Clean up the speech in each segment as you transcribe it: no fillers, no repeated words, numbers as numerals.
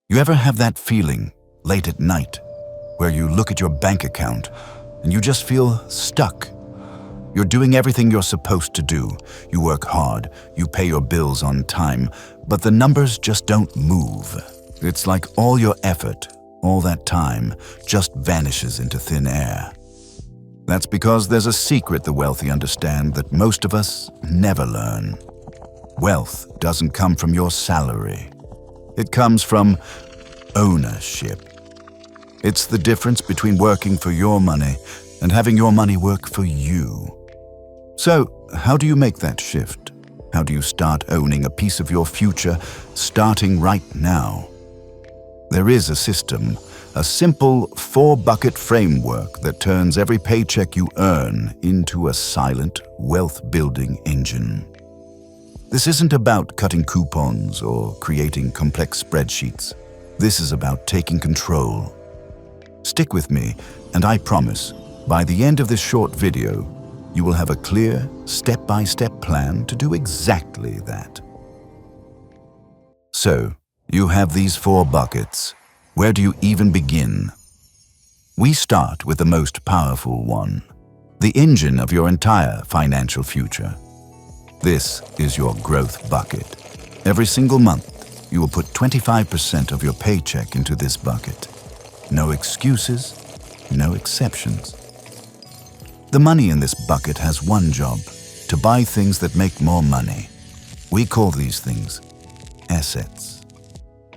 You ever have that feeling late at night where you look at your bank account and you just feel stuck? You're doing everything you're supposed to do. You work hard, you pay your bills on time, but the numbers just don't move. It's like all your effort, all that time, just vanishes into thin air. That's because there's a secret the wealthy understand that most of us never learn. Wealth doesn't come from your salary. It comes from ownership. It's the difference between working for your money and having your money work for you. So, how do you make that shift? How do you start owning a piece of your future starting right now? There is a system, a simple 4-bucket framework that turns every paycheck you earn into a silent wealth-building engine. This isn't about cutting coupons or creating complex spreadsheets. This is about taking control. Stick with me, and I promise, by the end of this short video, you will have a clear, step-by-step plan to do exactly that. So, you have these 4 buckets. Where do you even begin? We start with the most powerful one, the engine of your entire financial future. This is your growth bucket. Every single month, you will put 25% of your paycheck into this bucket. No excuses, no exceptions. The money in this bucket has one job, to buy things that make more money. We call these things assets.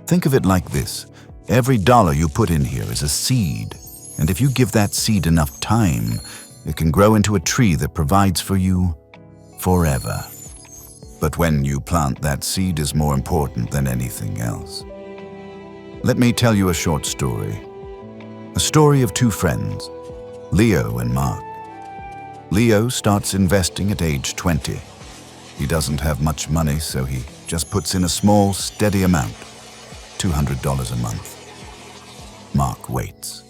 Think of it like this. Every dollar you put in here is a seed, and if you give that seed enough time, it can grow into a tree that provides for you forever. But when you plant that seed is more important than anything else. Let me tell you a short story. A story of 2 friends, Leo and Mark. Leo starts investing at age 20. He doesn't have much money, so he just puts in a small, steady amount, $200 a month. Mark waits.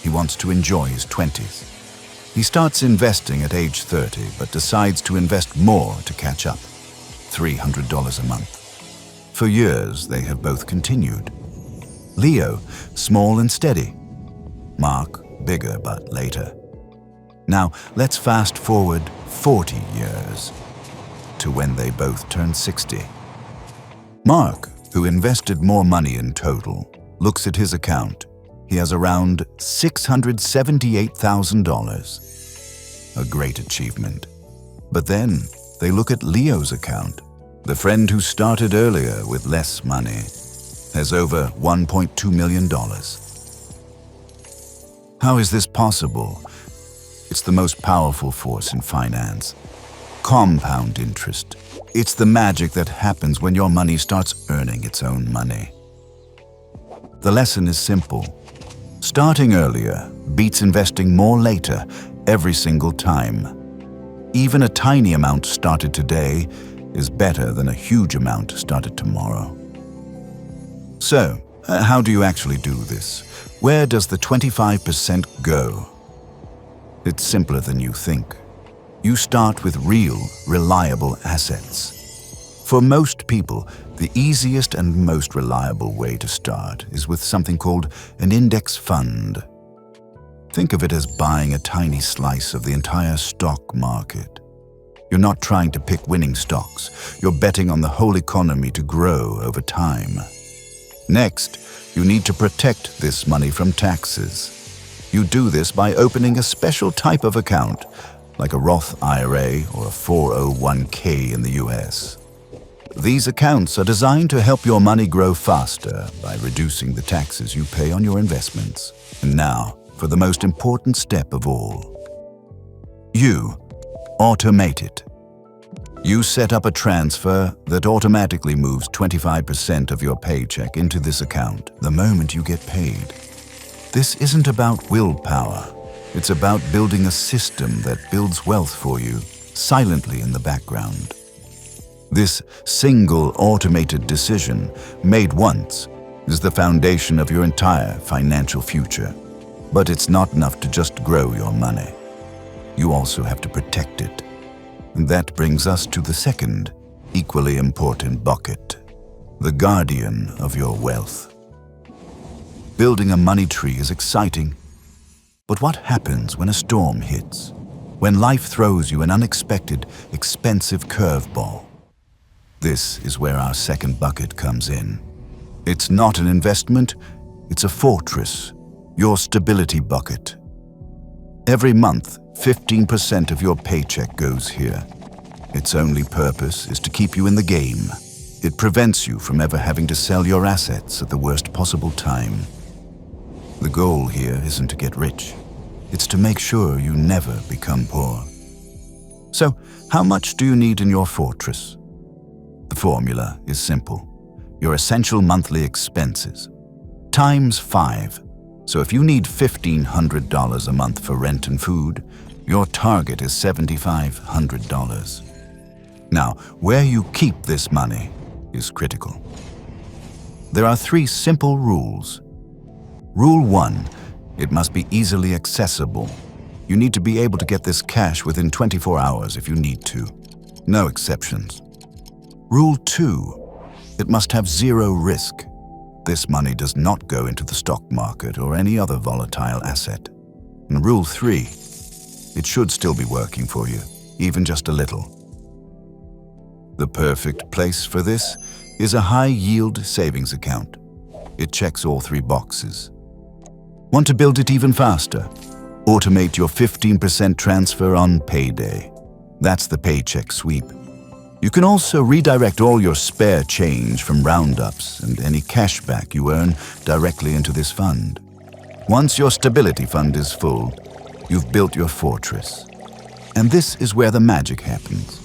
He wants to enjoy his 20s. He starts investing at age 30, but decides to invest more to catch up, $300 a month. For years, they have both continued. Leo, small and steady. Mark, bigger but later. Now, let's fast forward 40 years to when they both turned 60. Mark, who invested more money in total, looks at his account. He has around $678,000. A great achievement. But then they look at Leo's account. The friend who started earlier with less money has over $1.2 million. How is this possible? It's the most powerful force in finance. Compound interest. It's the magic that happens when your money starts earning its own money. The lesson is simple. Starting earlier beats investing more later every single time. Even a tiny amount started today is better than a huge amount started tomorrow. So, how do you actually do this? Where does the 25% go? It's simpler than you think. You start with real, reliable assets. For most people, the easiest and most reliable way to start is with something called an index fund. Think of it as buying a tiny slice of the entire stock market. You're not trying to pick winning stocks. You're betting on the whole economy to grow over time. Next, you need to protect this money from taxes. You do this by opening a special type of account, like a Roth IRA or a 401k in the US. These accounts are designed to help your money grow faster by reducing the taxes you pay on your investments. And now, for the most important step of all. You automate it. You set up a transfer that automatically moves 25% of your paycheck into this account the moment you get paid. This isn't about willpower. It's about building a system that builds wealth for you, silently in the background. This single automated decision, made once, is the foundation of your entire financial future. But it's not enough to just grow your money. You also have to protect it. And that brings us to the second, equally important bucket, the guardian of your wealth. Building a money tree is exciting. But what happens when a storm hits? When life throws you an unexpected, expensive curveball? This is where our second bucket comes in. It's not an investment, it's a fortress, your stability bucket. Every month, 15% of your paycheck goes here. Its only purpose is to keep you in the game. It prevents you from ever having to sell your assets at the worst possible time. The goal here isn't to get rich. It's to make sure you never become poor. So, how much do you need in your fortress? The formula is simple. Your essential monthly expenses times 5. So if you need $1,500 a month for rent and food, your target is $7,500. Now, where you keep this money is critical. There are 3 simple rules. Rule 1, it must be easily accessible. You need to be able to get this cash within 24 hours if you need to. No exceptions. Rule 2, it must have 0 risk. This money does not go into the stock market or any other volatile asset. And Rule 3, it should still be working for you, even just a little. The perfect place for this is a high-yield savings account. It checks all 3 boxes. Want to build it even faster? Automate your 15% transfer on payday. That's the paycheck sweep. You can also redirect all your spare change from roundups and any cashback you earn directly into this fund. Once your stability fund is full, you've built your fortress. And this is where the magic happens.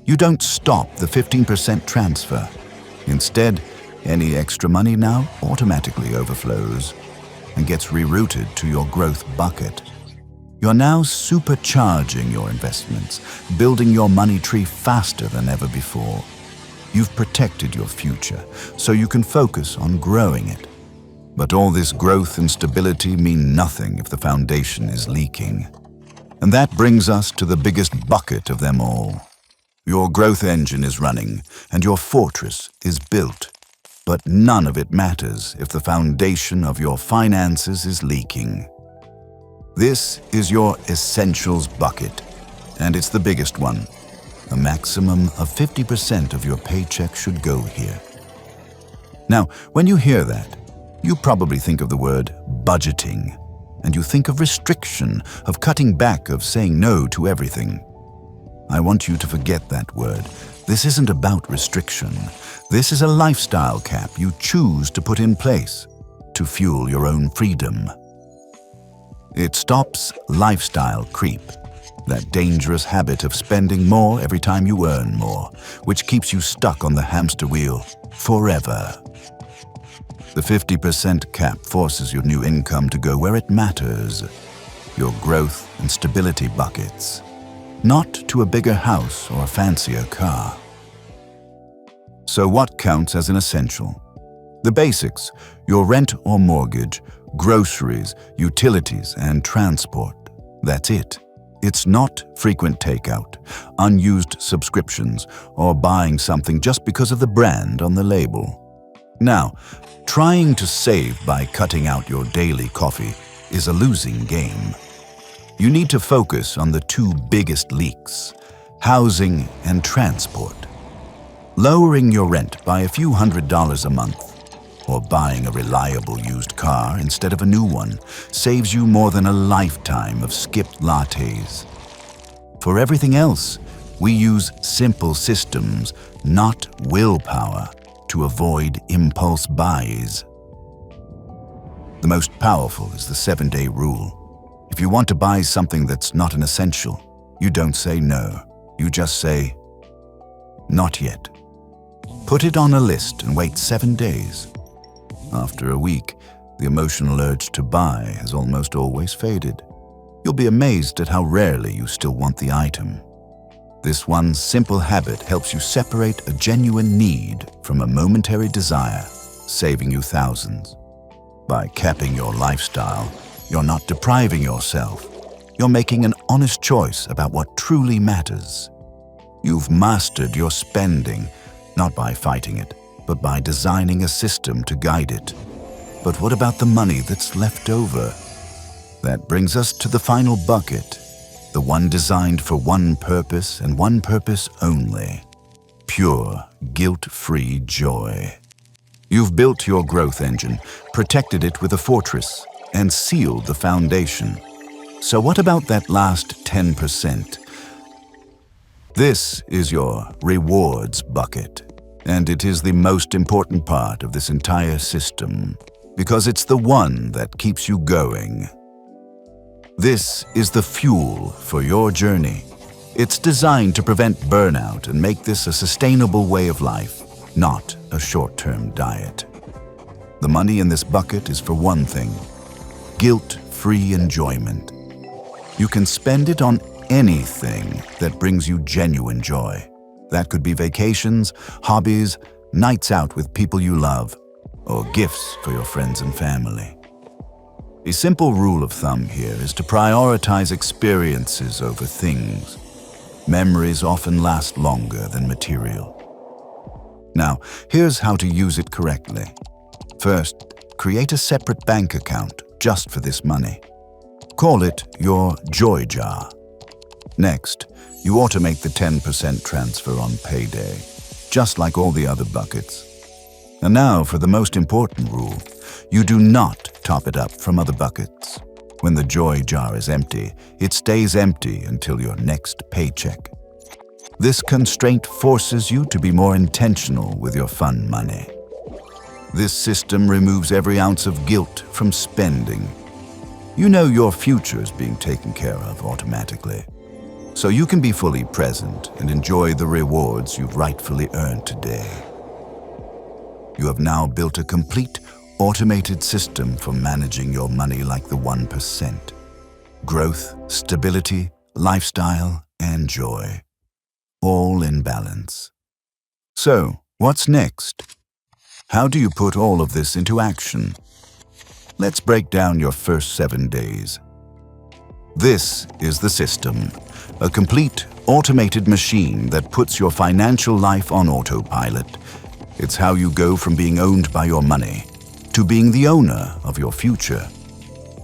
You don't stop the 15% transfer. Instead, any extra money now automatically overflows and gets rerouted to your growth bucket. You're now supercharging your investments, building your money tree faster than ever before. You've protected your future, so you can focus on growing it. But all this growth and stability mean nothing if the foundation is leaking. And that brings us to the biggest bucket of them all. Your growth engine is running, and your fortress is built. But none of it matters if the foundation of your finances is leaking. This is your essentials bucket, and it's the biggest one. A maximum of 50% of your paycheck should go here. Now, when you hear that, you probably think of the word budgeting, and you think of restriction, of cutting back, of saying no to everything. I want you to forget that word. This isn't about restriction. This is a lifestyle cap you choose to put in place to fuel your own freedom. It stops lifestyle creep, that dangerous habit of spending more every time you earn more, which keeps you stuck on the hamster wheel forever. The 50% cap forces your new income to go where it matters, your growth and stability buckets, not to a bigger house or a fancier car. So what counts as an essential? The basics, your rent or mortgage, groceries, utilities, and transport. That's it. It's not frequent takeout, unused subscriptions, or buying something just because of the brand on the label. Now, trying to save by cutting out your daily coffee is a losing game. You need to focus on the 2 biggest leaks, housing and transport. Lowering your rent by a few $100s a month, or buying a reliable used car instead of a new one, saves you more than a lifetime of skipped lattes. For everything else, we use simple systems, not willpower, to avoid impulse buys. The most powerful is the 7-day rule. If you want to buy something that's not an essential, you don't say no. You just say, not yet. Put it on a list and wait 7 days. After a week, the emotional urge to buy has almost always faded. You'll be amazed at how rarely you still want the item. This one simple habit helps you separate a genuine need from a momentary desire, saving you thousands. By capping your lifestyle, you're not depriving yourself. You're making an honest choice about what truly matters. You've mastered your spending, not by fighting it, but by designing a system to guide it. But what about the money that's left over? That brings us to the final bucket, the one designed for one purpose and one purpose only: pure, guilt-free joy. You've built your growth engine, protected it with a fortress, and sealed the foundation. So what about that last 10%? This is your rewards bucket, and it is the most important part of this entire system, because it's the one that keeps you going. This is the fuel for your journey. It's designed to prevent burnout and make this a sustainable way of life, not a short-term diet. The money in this bucket is for one thing: guilt-free enjoyment. You can spend it on anything that brings you genuine joy. That could be vacations, hobbies, nights out with people you love, or gifts for your friends and family. A simple rule of thumb here is to prioritize experiences over things. Memories often last longer than material. Now, here's how to use it correctly. First, create a separate bank account just for this money. Call it your joy jar. Next, you automate the 10% transfer on payday, just like all the other buckets. And now for the most important rule: you do not top it up from other buckets. When the joy jar is empty, it stays empty until your next paycheck. This constraint forces you to be more intentional with your fun money. This system removes every ounce of guilt from spending. You know your future is being taken care of automatically, so you can be fully present and enjoy the rewards you've rightfully earned today. You have now built a complete, automated system for managing your money like the 1%. Growth, stability, lifestyle, and joy. All in balance. So, what's next? How do you put all of this into action? Let's break down your first 7 days. This is the system, a complete, automated machine that puts your financial life on autopilot. It's how you go from being owned by your money to being the owner of your future.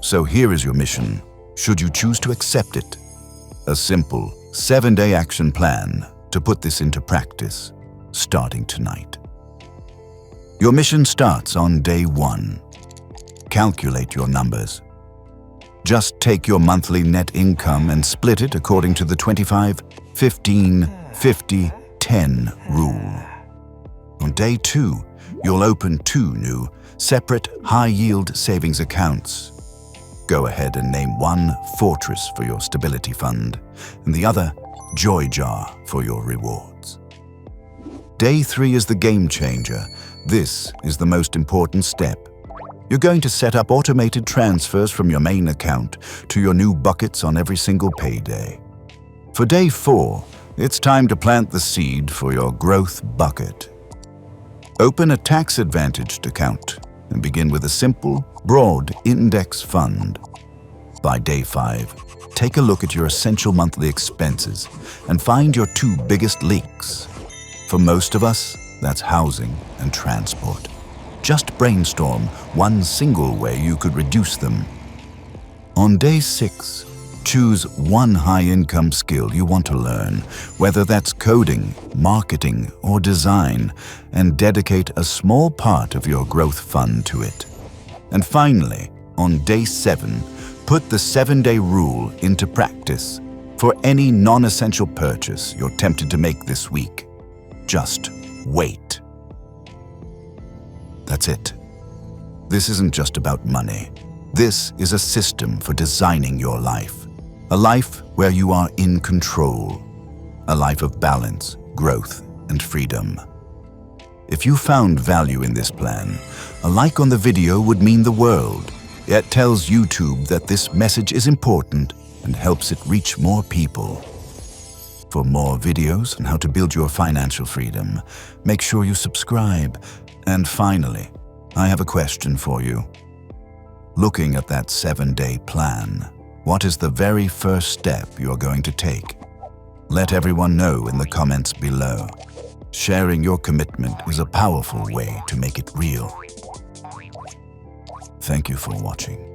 So here is your mission, should you choose to accept it. A simple 7-day action plan to put this into practice, starting tonight. Your mission starts on day 1. Calculate your numbers. Just take your monthly net income and split it according to the 25, 15, 50, 10 rule. On day 2, you'll open 2 new, separate, high-yield savings accounts. Go ahead and name one Fortress for your stability fund, and the other Joy Jar for your rewards. Day 3 is the game changer. This is the most important step. You're going to set up automated transfers from your main account to your new buckets on every single payday. For day 4, it's time to plant the seed for your growth bucket. Open a tax-advantaged account and begin with a simple, broad index fund. By day 5, take a look at your essential monthly expenses and find your 2 biggest leaks. For most of us, that's housing and transport. Just brainstorm one single way you could reduce them. On day 6, choose one high-income skill you want to learn, whether that's coding, marketing, or design, and dedicate a small part of your growth fund to it. And finally, on day 7, put the 7-day rule into practice for any non-essential purchase you're tempted to make this week. Just wait. That's it. This isn't just about money. This is a system for designing your life. A life where you are in control. A life of balance, growth, and freedom. If you found value in this plan, a like on the video would mean the world. It tells YouTube that this message is important and helps it reach more people. For more videos on how to build your financial freedom, make sure you subscribe. And finally, I have a question for you. Looking at that 7-day plan, what is the very first step you're going to take? Let everyone know in the comments below. Sharing your commitment is a powerful way to make it real. thank you for watching.